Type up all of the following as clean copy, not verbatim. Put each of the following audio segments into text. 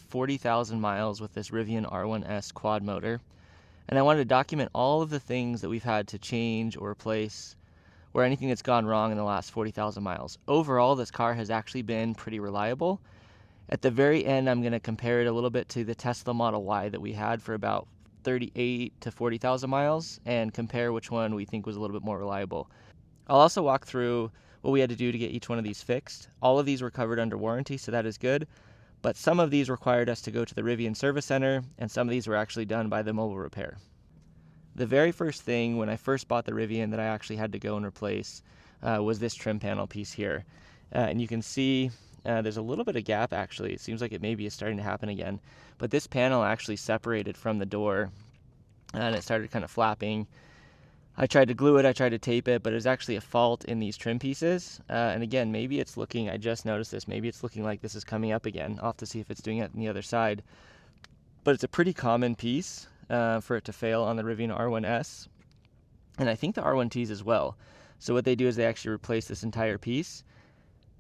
40,000 miles with this Rivian R1S quad motor, and I wanted to document all of the things that we've had to change or replace, or anything that's gone wrong in the last 40,000 miles. Overall, this car has actually been pretty reliable. At the very end, I'm going to compare it a little bit to the Tesla Model Y that we had for about 38 to 40,000 miles and compare which one we think was a little bit more reliable. I'll also walk through what we had to do to get each one of these fixed. All of these were covered under warranty, so that is good. But some of these required us to go to the Rivian service center, and some of these were actually done by the mobile repair. The very first thing when I first bought the Rivian that I actually had to go and replace was this trim panel piece here. And you can see there's a little bit of gap actually. It seems like it maybe is starting to happen again. But this panel actually separated from the door and it started kind of flapping. I tried to glue it, I tried to tape it, but it was actually a fault in these trim pieces. And again, maybe it's looking, I just noticed this, maybe it's looking like this is coming up again. I'll have to see if it's doing it on the other side. But it's a pretty common piece for it to fail on the Rivian R1S. And I think the R1Ts as well. So what they do is they actually replace this entire piece.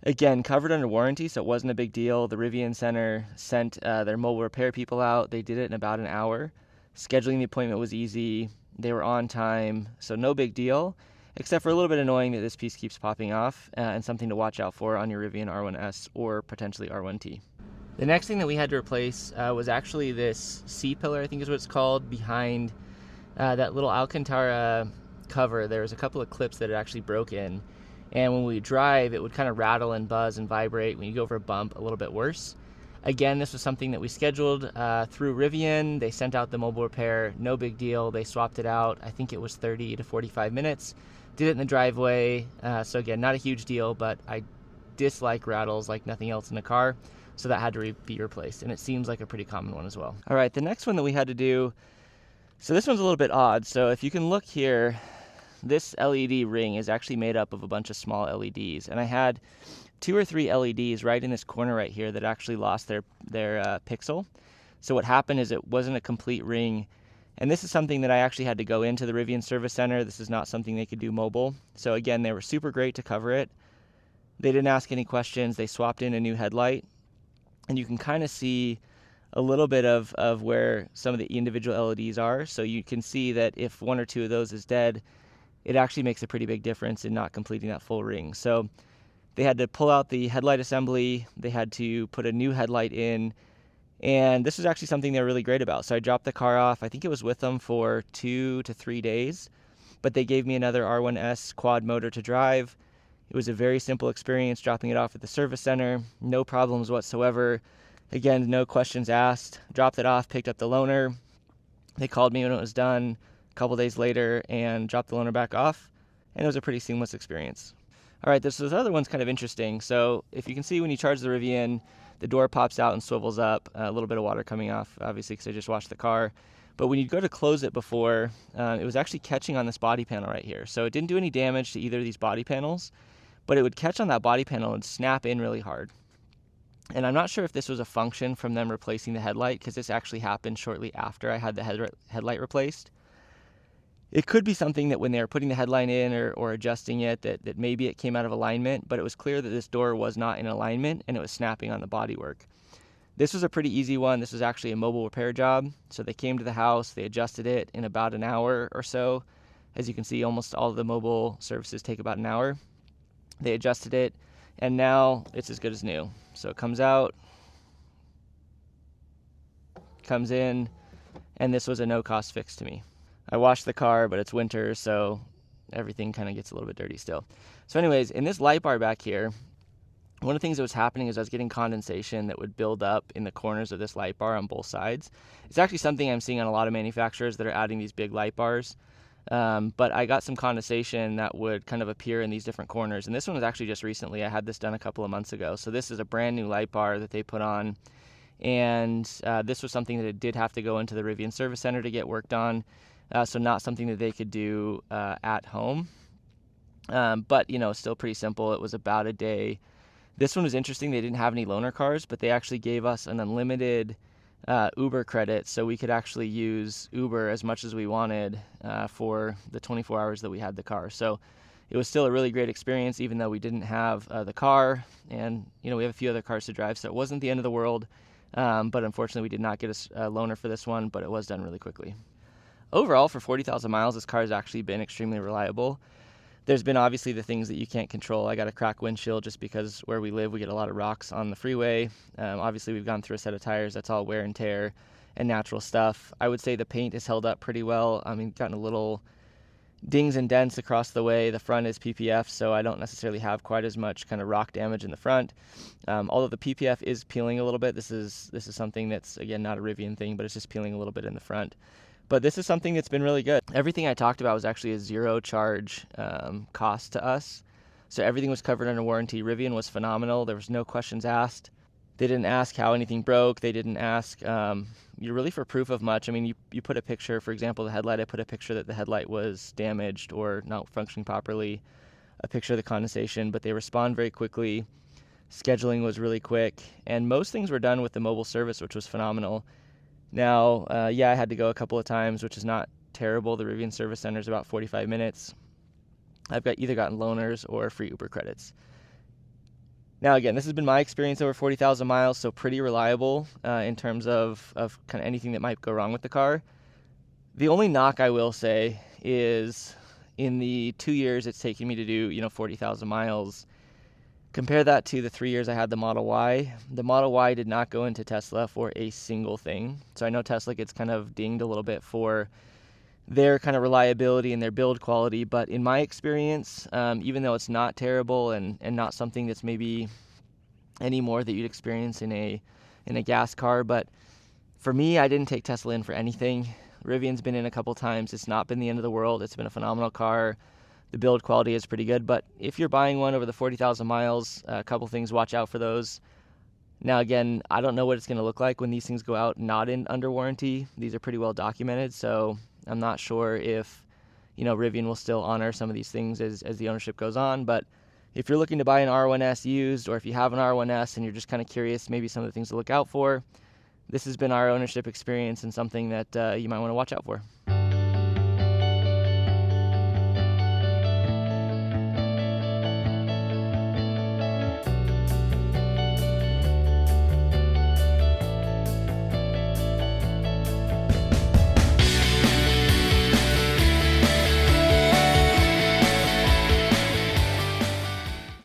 Again, covered under warranty, so it wasn't a big deal. The Rivian Center sent their mobile repair people out. They did it in about an hour. Scheduling the appointment was easy. They were on time, so no big deal, except for a little bit annoying that this piece keeps popping off and something to watch out for on your Rivian R1S or potentially R1T. The next thing that we had to replace was actually this C-pillar, I think is what it's called, behind that little Alcantara cover. There was a couple of clips that had actually broken, and when we drive, it would kind of rattle and buzz and vibrate. When you go over a bump, a little bit worse. Again, this was something that we scheduled through Rivian. They sent out the mobile repair, no big deal. They swapped it out. I think it was 30 to 45 minutes. Did it in the driveway. So again, not a huge deal, but I dislike rattles like nothing else in a car. So that had to be replaced, and it seems like a pretty common one as well. All right, the next one that we had to do, so this one's a little bit odd. So if you can look here, this LED ring is actually made up of a bunch of small LEDs, and I had 2 or 3 LEDs right in this corner right here that actually lost their pixel. So what happened is it wasn't a complete ring, and this is something that I actually had to go into the Rivian service center. This is not something they could do mobile. So again, they were super great to cover it. They didn't ask any questions. They swapped in a new headlight, and you can kind of see a little bit of where some of the individual LEDs are. So you can see that if 1 or 2 of those is dead, it actually makes a pretty big difference in not completing that full ring. So they had to pull out the headlight assembly, they had to put a new headlight in, and this was actually something they were really great about. So I dropped the car off. I think it was with them for 2 to 3 days, but they gave me another R1S quad motor to drive. It was a very simple experience dropping it off at the service center, no problems whatsoever. Again, no questions asked. Dropped it off, picked up the loaner. They called me when it was done a couple days later and dropped the loaner back off, and it was a pretty seamless experience. All right, this other one's kind of interesting. So if you can see when you charge the Rivian, the door pops out and swivels up, a little bit of water coming off, obviously, because I just washed the car. But when you go to close it before, it was actually catching on this body panel right here. So it didn't do any damage to either of these body panels, but it would catch on that body panel and snap in really hard. And I'm not sure if this was a function from them replacing the headlight, because this actually happened shortly after I had the headlight replaced. It could be something that when they were putting the headlight in or adjusting it, that maybe it came out of alignment, but it was clear that this door was not in alignment and it was snapping on the bodywork. This was a pretty easy one. This was actually a mobile repair job. So they came to the house, they adjusted it in about an hour or so. As you can see, almost all of the mobile services take about an hour. They adjusted it, and now it's as good as new. So it comes out, comes in, and this was a no-cost fix to me. I washed the car, but it's winter, so everything kind of gets a little bit dirty still. So anyways, in this light bar back here, one of the things that was happening is I was getting condensation that would build up in the corners of this light bar on both sides. It's actually something I'm seeing on a lot of manufacturers that are adding these big light bars. But I got some condensation that would kind of appear in these different corners. And this one was actually just recently. I had this done a couple of months ago. So this is a brand new light bar that they put on. And this was something that it did have to go into the Rivian service center to get worked on. So not something that they could do at home. But, you know, still pretty simple. It was about a day. This one was interesting. They didn't have any loaner cars, but they actually gave us an unlimited Uber credit, so we could actually use Uber as much as we wanted for the 24 hours that we had the car. So it was still a really great experience, even though we didn't have the car, and you know, we have a few other cars to drive, so it wasn't the end of the world. But unfortunately we did not get a loaner for this one, but it was done really quickly. Overall, for 40,000 miles, this car has actually been extremely reliable. There's been obviously the things that you can't control. I got a cracked windshield just because where we live, we get a lot of rocks on the freeway. Obviously, we've gone through a set of tires. That's all wear and tear and natural stuff. I would say the paint has held up pretty well. I mean, gotten a little dings and dents across the way. The front is PPF, so I don't necessarily have quite as much kind of rock damage in the front. Although the PPF is peeling a little bit. This is something that's, again, not a Rivian thing, but it's just peeling a little bit in the front. But this is something that's been really good. Everything I talked about was actually a zero charge cost to us. So everything was covered under warranty. Rivian was phenomenal. There was no questions asked. They didn't ask how anything broke. They didn't ask you really for proof of much. I mean, you put a picture, for example, the headlight. I put a picture that the headlight was damaged or not functioning properly, a picture of the condensation, but they respond very quickly. Scheduling was really quick. And most things were done with the mobile service, which was phenomenal. Now, I had to go a couple of times, which is not terrible. The Rivian Service Center is about 45 minutes. I've either gotten loaners or free Uber credits. Now, again, this has been my experience over 40,000 miles, so pretty reliable in terms of kind of anything that might go wrong with the car. The only knock I will say is in the 2 years it's taken me to do 40,000 miles, compare that to the 3 years I had the Model Y. The Model Y did not go into Tesla for a single thing. So I know Tesla gets kind of dinged a little bit for their kind of reliability and their build quality, but in my experience, even though it's not terrible and not something that's maybe any more that you'd experience in a gas car, but for me, I didn't take Tesla in for anything. Rivian's been in a couple times. It's not been the end of the world. It's been a phenomenal car. The build quality is pretty good, but if you're buying one over the 40,000 miles, a couple things, watch out for those. Now, again, I don't know what it's going to look like when these things go out not under warranty. These are pretty well documented, so I'm not sure if Rivian will still honor some of these things as the ownership goes on. But if you're looking to buy an R1S used, or if you have an R1S and you're just kind of curious, maybe some of the things to look out for, this has been our ownership experience and something that you might want to watch out for.